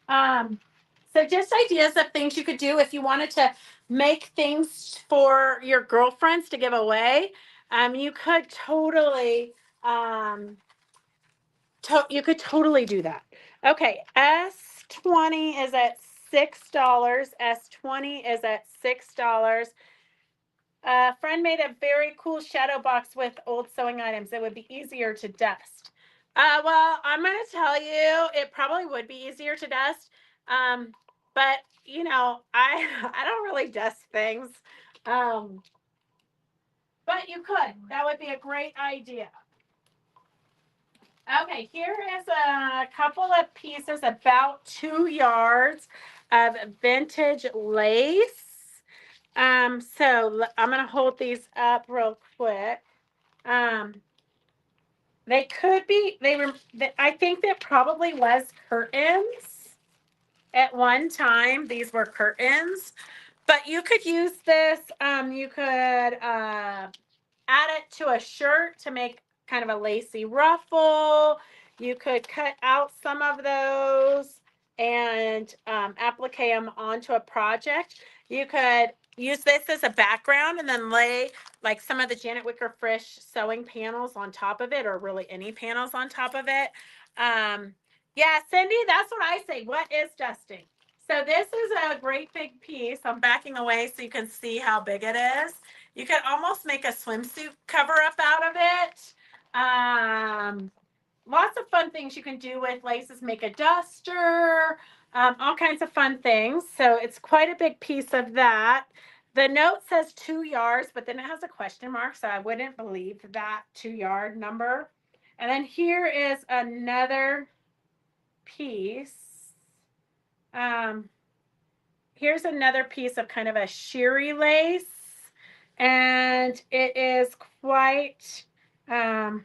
so just ideas of things you could do if you wanted to make things for your girlfriends to give away. You could totally, you could totally do that. Okay, S20 is at $6. S20 is at $6. A friend made a very cool shadow box with old sewing items. It would be easier to dust. Well, I'm going to tell you, it probably would be easier to dust. But you know, I don't really dust things. But you could. That would be a great idea. Okay, here is a couple of pieces, about 2 yards of vintage lace. So I'm going to hold these up real quick. They could be, I think that probably was curtains at one time. These were curtains, but you could use this. You could add it to a shirt to make kind of a lacy ruffle. You could cut out some of those and applique them onto a project. You could use this as a background and then lay like some of the Janet Wicker Frisch sewing panels on top of it, or really any panels on top of it. Yeah, Cindy, that's what I say. What is dusting? So this is a great big piece. I'm backing away so you can see how big it is. You could almost make a swimsuit cover up out of it. Lots of fun things you can do with laces. Make a duster, all kinds of fun things. So it's quite a big piece of that. The note says 2 yards, but then it has a question mark, so I wouldn't believe that 2-yard number. And then here is another piece. Here's another piece of kind of a sherry lace, and it is quite 1,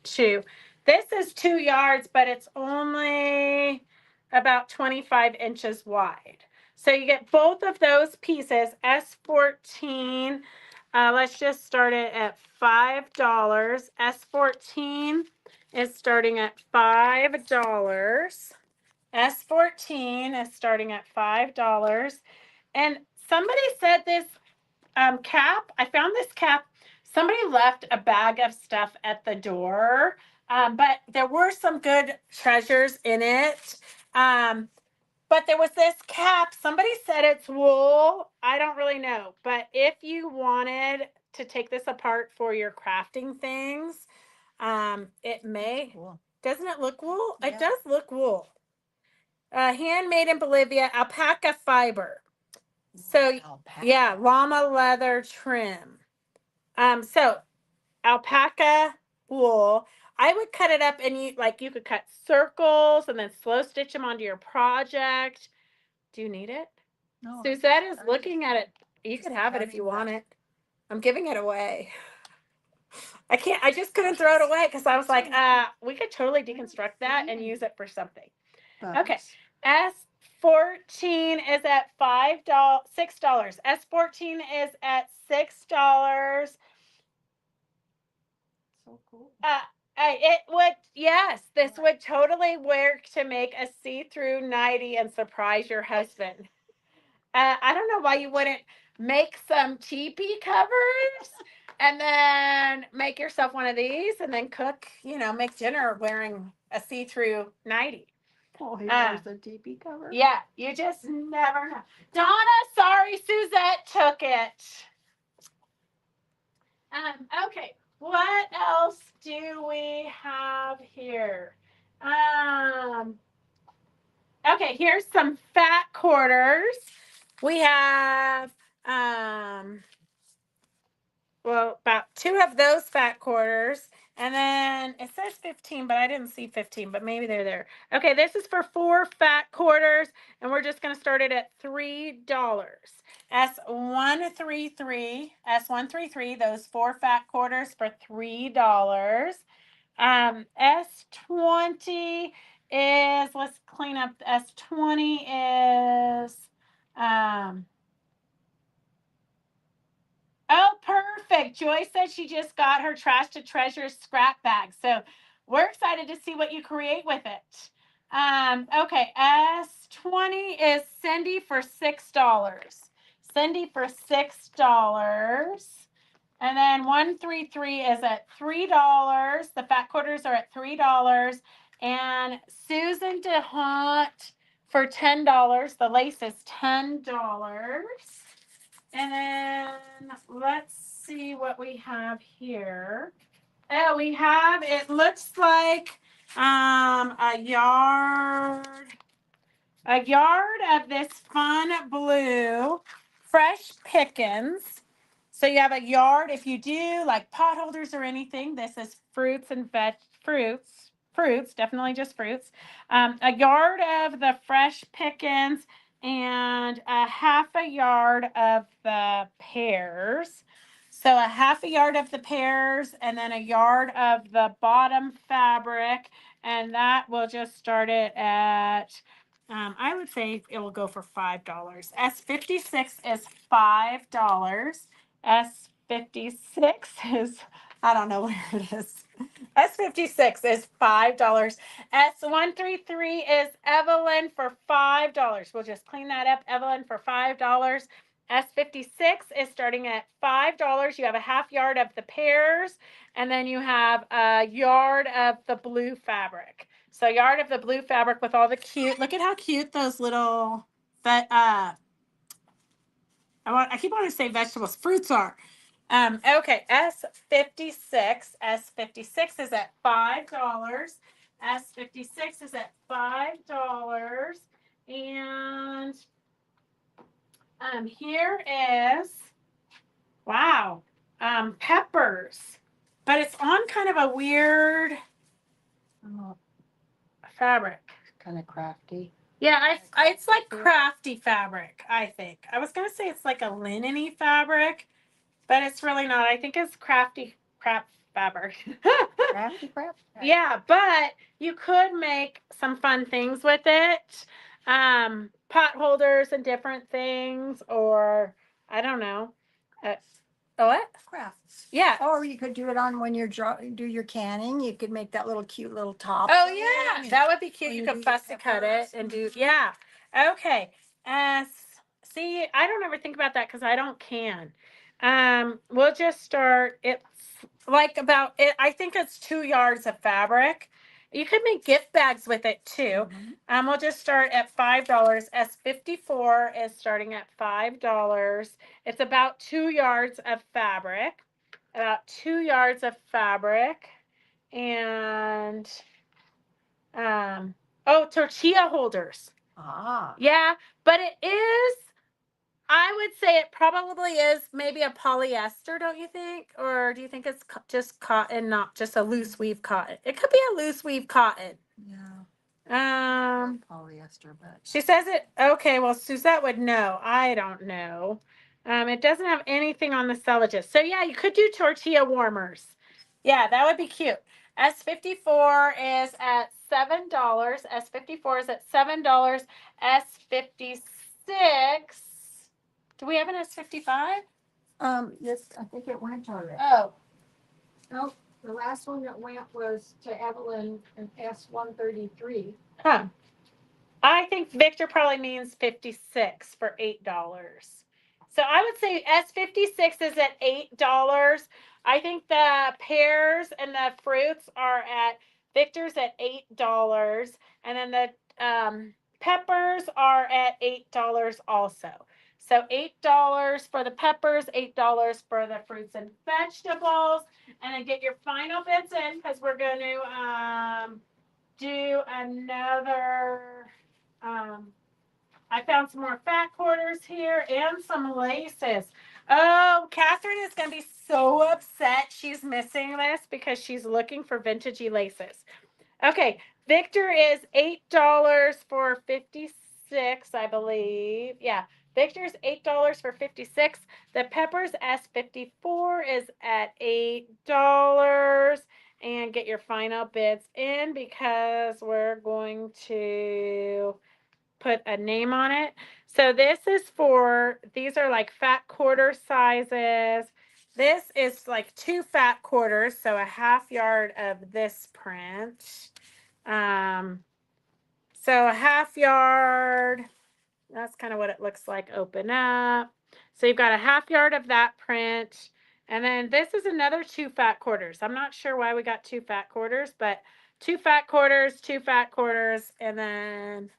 2. This is 2 yards, but it's only about 25 inches wide. So you get both of those pieces, S14. Let's just start it at $5. S14 is starting at $5. S14 is starting at $5. And somebody said this cap, I found this cap. Somebody left a bag of stuff at the door, but there were some good treasures in it. But there was this cap. Somebody said it's wool. I don't really know. But if you wanted to take this apart for your crafting things, it may. Cool. Doesn't it look wool? Yeah. It does look wool. Handmade in Bolivia, alpaca fiber. So Alpaca. yeah, llama leather trim. So alpaca wool. I would cut it up and you could cut circles and then slow stitch them onto your project. Do you need it? No, Suzette is looking at it. You could have it if you want it. I'm giving it away. I just couldn't throw it away because I was like, we could totally deconstruct that and use it for something. Okay. S14 is at $6. S14 is at $6. So cool. It would, yes, this would totally work to make a see-through nightie and surprise your husband. I don't know why you wouldn't make some teepee covers and then make yourself one of these and then cook, make dinner wearing a see-through nightie. Oh, he wears a teepee cover? Yeah, you just never know. Donna, sorry, Suzette took it. Okay, what else do we have here? Okay, here's some fat quarters. We have about 2 of those fat quarters. And then it says 15, but I didn't see 15, but maybe they're there. Okay, this is for 4 fat quarters, and we're just going to start it at $3. S133, those 4 fat quarters for $3. S20 is, let's clean up. S20 is, oh, perfect. Joy said she just got her Trash to Treasure scrap bag. So we're excited to see what you create with it. Okay, S20 is Cindy for $6. Cindy for $6. And then 133 is at $3. The fat quarters are at $3. And Susan DeHunt for $10. The lace is $10. And then let's see what we have here. Oh, we have, it looks like a yard of this fun blue fresh pickings. So you have a yard if you do like pot holders or anything. This is fruits and fruits, definitely just fruits. A yard of the fresh pickings and a half a yard of the pears. So a half a yard of the pears and then a yard of the bottom fabric. And that will just start it at, I would say it will go for $5. S56 is $5. S56 is, I don't know where it is. S56 is $5. S133 is Evelyn for $5. We'll just clean that up. Evelyn for $5. S56 is starting at $5. You have a half yard of the pears, and then you have a yard of the blue fabric. So yard of the blue fabric with all the cute, look at how cute those little, I keep wanting to say vegetables, fruits are. Okay, S56. S56 is at $5. S56 is at $5. And here is, wow, peppers. But it's on kind of a weird Oh, fabric. kind of crafty. Yeah, it's like crafty fabric, I think. I was gonna say it's like a linen-y fabric, but it's really not. I think it's crafty crap fabric. Crafty crap? Yeah, but you could make some fun things with it. Pot holders and different things, or I don't know. What? Crafts. Yeah. Or you could do it on when you're do your canning. You could make that little cute little top. Oh yeah, that would be cute. When You you could do your fussy cut it peppers. and do yeah. Okay. See, I don't ever think about that because I don't can. We'll just start. It's like about it. I think it's 2 yards of fabric. You could make gift bags with it too. We'll just start at $5. S54 is starting at $5. It's about 2 yards of fabric. About 2 yards of fabric, and tortilla holders. Ah. Yeah, but it is, I would say it probably is maybe a polyester, don't you think? Or do you think it's just cotton, not just a loose weave cotton? It could be a loose weave cotton. Yeah. Polyester, but She says it, okay, well, Suzette would know. I don't know. It doesn't have anything on the cellages. So yeah, you could do tortilla warmers. Yeah, that would be cute. S54 is at $7. S54 is at $7. S56. Do we have an S55? yes, I think it went already. Oh, Nope, the last one that went was to Evelyn and S133. huh. I think Victor probably means 56 for $8. So I would say S56 is at $8. I think the pears and the fruits are at Victor's at $8, and then the peppers are at $8 also. So $8 for the peppers, $8 for the fruits and vegetables, and then get your final bits in because we're going to do another. I found some more fat quarters here and some laces. Oh, Catherine is going to be so upset she's missing this because she's looking for vintagey laces. Okay, Victor is $8 for 56, I believe. Yeah, Victor's $8 for 56. The Peppers S54 is at $8. And get your final bids in because we're going to put a name on it. So this is for, these are like fat quarter sizes. This is like 2 fat quarters, so a 1/2 yard of this print. So a 1/2 yard, that's kind of what it looks like. Open up. So you've got a 1/2 yard of that print. And then this is another 2 fat quarters. I'm not sure why we got 2 fat quarters, but 2 fat quarters, 2 fat quarters, and then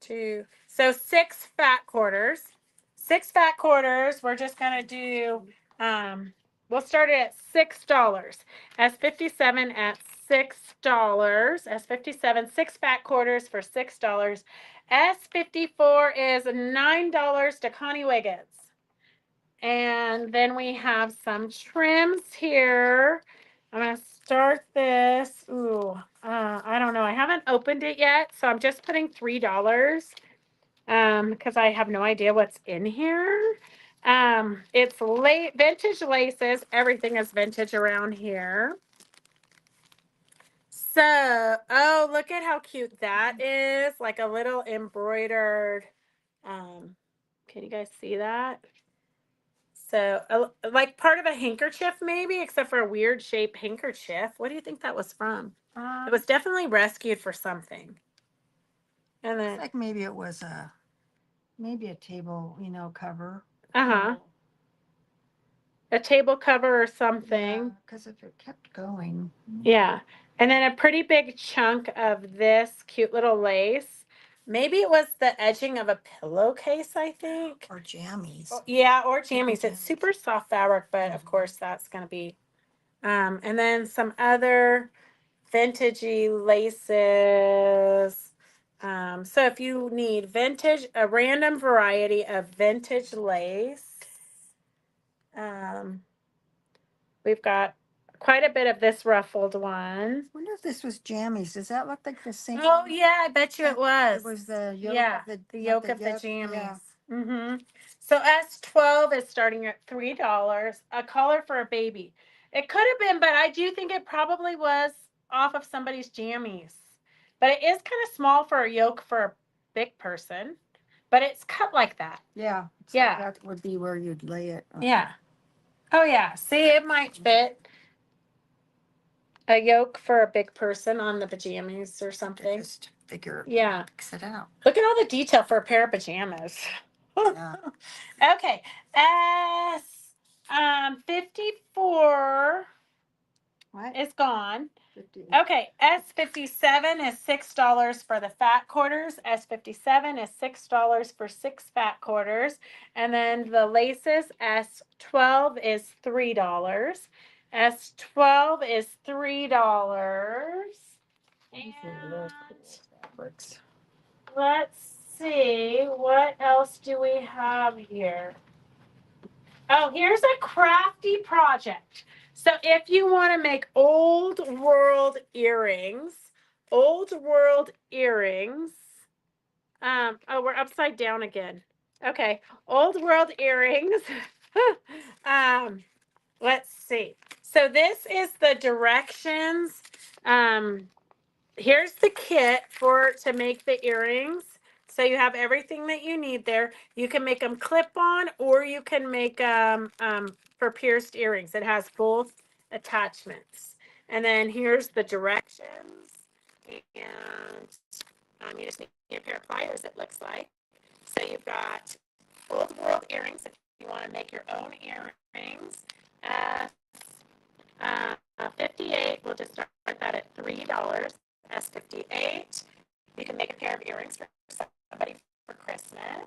2. So 6 fat quarters. 6 fat quarters. We're just going to do, we'll start it at $6. S57 at $6. S57, 6 fat quarters for $6. S54 is $9 to Connie Wiggins. And then we have some trims here. I'm going to start this. Ooh, I don't know. I haven't opened it yet, so I'm just putting $3 because I have no idea what's in here. It's vintage laces. Everything is vintage around here. So, oh, look at how cute that is. Like a little embroidered. Can you guys see that? So, like part of a handkerchief, maybe, except for a weird shaped handkerchief. What do you think that was from? It was definitely rescued for something. And then, like maybe it was maybe a table, cover. A table cover or something. Because if it kept going. Yeah. And then a pretty big chunk of this cute little lace. maybe it was the edging of a pillowcase, I think. Or jammies. Yeah, or jammies. It's Jammies. super soft fabric, but of course that's going to be. And then some other vintagey laces. So if you need a random variety of vintage lace, we've got quite a bit of this ruffled one. I wonder if this was jammies. Does that look like the same? Oh yeah, I bet you it was. It was the yolk Yeah, of the not yolk of the yolk, jammies. yeah. Mm-hmm. So S12 is starting at $3. A collar for a baby. It could have been, but I do think it probably was off of somebody's jammies. But it is kind of small for a yoke for a big person. But it's cut like that. Yeah. So Yeah. that would be where you'd lay it. Yeah. Oh yeah. See, it might fit a yoke for a big person on the pajamas or something. Just figure. Yeah. Fix it out. Look at all the detail for a pair of pajamas. Yeah. Okay. S 54 What? is gone. 50. Okay, S57 is $6 for the fat quarters. S57 is $6 for 6 fat quarters. And then the laces, S12 is $3. S12 is $3. These are real And cool fabrics. let's see, what else do we have here? Oh, here's a crafty project. So if you want to make old world earrings, oh, we're upside down again. Okay, old world earrings. Let's see. So this is the directions. Here's the kit to make the earrings. So you have everything that you need there. You can make them clip-on or you can make them for pierced earrings. It has both attachments. And then here's the directions. And you just need a pair of pliers, it looks like. So you've got old world earrings if you want to make your own earrings. 58, we'll just start that at $3. S58. You can make a pair of earrings for somebody for Christmas.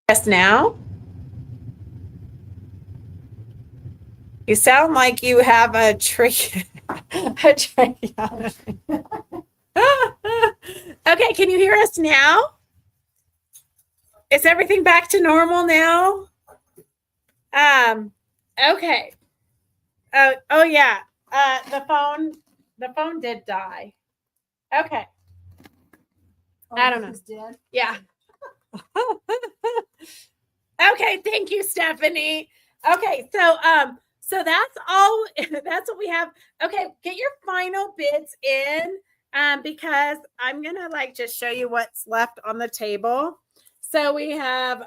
Yes, now? You sound like you have a trick. A trick. Okay, can you hear us now? Is everything back to normal now? Okay. Oh yeah. The phone did die. Okay. I don't know. Dead? Yeah. Okay, thank you, Stephanie. Okay, so that's all. That's what we have. Okay, get your final bids in, because I'm gonna just show you what's left on the table. So we have,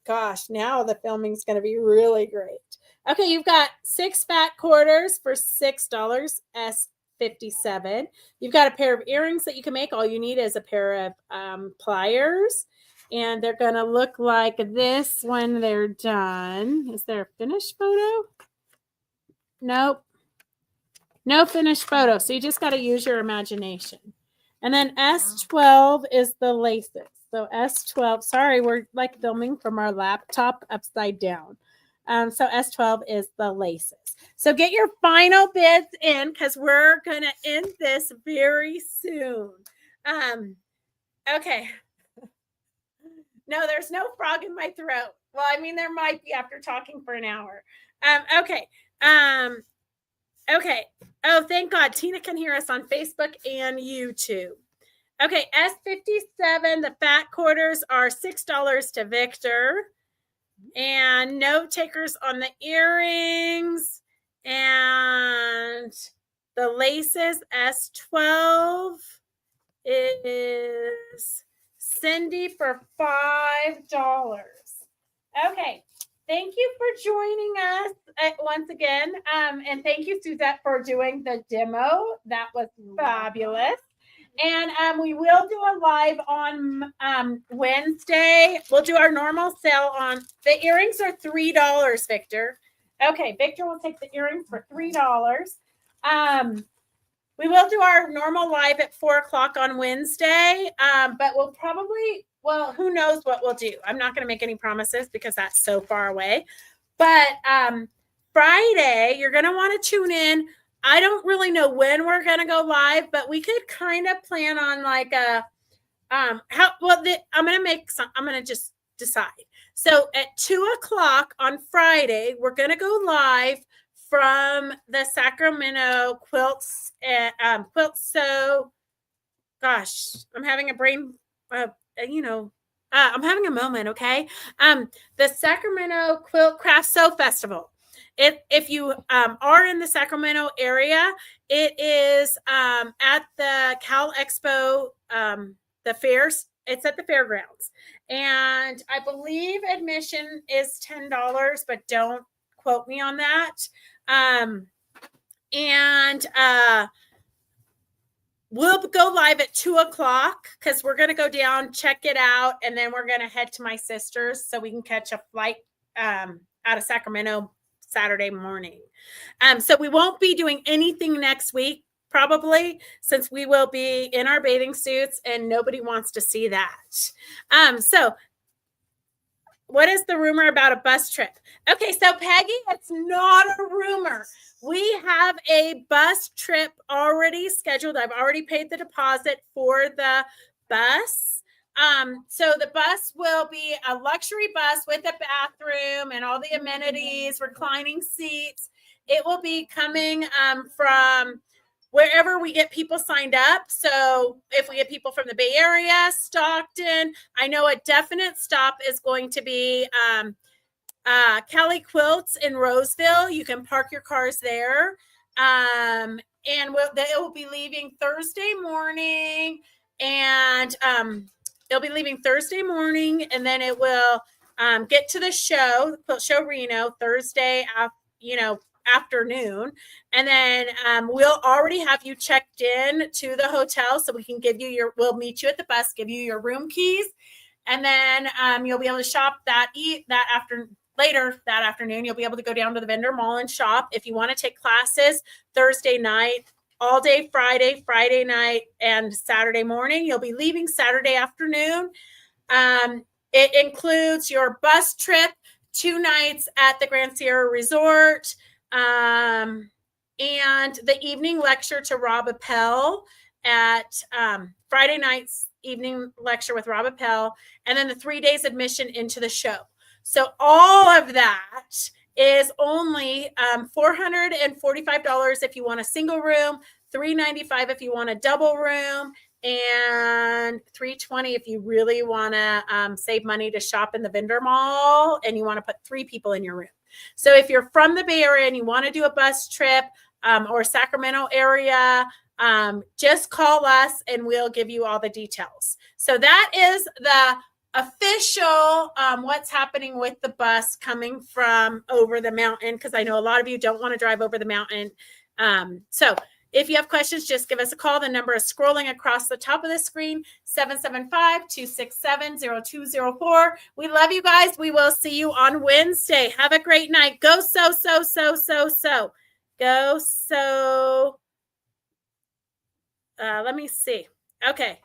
gosh, now the filming's gonna be really great. Okay, you've got 6 fat quarters for $6. S57. You've got a pair of earrings that you can make. All you need is a pair of pliers. And they're going to look like this when they're done. Is there a finished photo? Nope. No finished photo. So you just got to use your imagination. And then S12 is the laces. So S12, sorry, we're filming from our laptop upside down. So S12 is the laces. So get your final bids in because we're going to end this very soon. Okay. No, there's no frog in my throat. Well, I mean, there might be after talking for an hour. Okay. Okay. Oh, thank God. Tina can hear us on Facebook and YouTube. Okay. S57, the fat quarters are $6 to Victor. And note takers on the earrings and the laces, S12 is Cindy for $5. Okay. Thank you for joining us once again. And thank you, Suzette, for doing the demo. That was fabulous. And we will do a live on Wednesday. We'll do our normal sale on the earrings are $3, Victor. Okay, Victor will take the earrings for $3. We will do our normal live at 4:00 on Wednesday, but we'll probably, well, who knows what we'll do. I'm not going to make any promises because that's so far away. But Friday, you're going to want to tune in. I don't really know when we're going to go live, but we could kind of plan on like a, I'm going to just decide. So at 2:00 on Friday, we're going to go live from the Sacramento quilts. So, gosh, I'm having a brain, I'm having a moment. Okay. The Sacramento Quilt Craft Sew Festival. If you are in the Sacramento area, it is at the Cal Expo, the fairs. It's at the fairgrounds. And I believe admission is $10, but don't quote me on that. We'll go live at 2:00 because we're going to go down, check it out, and then we're going to head to my sister's so we can catch a flight out of Sacramento Saturday morning. So we won't be doing anything next week, probably, since we will be in our bathing suits and nobody wants to see that. So what is the rumor about a bus trip? Okay, so Peggy, it's not a rumor. We have a bus trip already scheduled. I've already paid the deposit for the bus. So the bus will be a luxury bus with a bathroom and all the amenities, reclining seats. It will be coming from wherever we get people signed up. So if we get people from the Bay Area, Stockton, I know a definite stop is going to be Kelly Quilts in Roseville. You can park your cars there. And it will be leaving Thursday morning. And they'll be leaving Thursday morning. And then it will get to the show, Quilt Show Reno, Thursday, afternoon. And then we'll already have you checked in to the hotel so we can give you we'll meet you at the bus, give you your room keys. And then you'll be able to shop later that afternoon. You'll be able to go down to the vendor mall and shop. If you want to take classes Thursday night, all day Friday night, and Saturday morning, you'll be leaving Saturday afternoon. It includes your bus trip, 2 nights at the Grand Sierra Resort, and the evening lecture to Rob Appel at Friday night's evening lecture with Rob Appel, and then the 3 days admission into the show. So all of that is only $445 if you want a single room, $395 if you want a double room, and $320 if you really want to save money to shop in the vendor mall and you want to put 3 people in your room. So if you're from the Bay Area and you want to do a bus trip or Sacramento area, just call us and we'll give you all the details. So that is the official what's happening with the bus coming from over the mountain, because I know a lot of you don't want to drive over the mountain. So if you have questions, just give us a call. The number is scrolling across the top of the screen, 775-267-0204. We love you guys. We will see you on Wednesday. Have a great night. Go sew. Go sew. Let me see. Okay.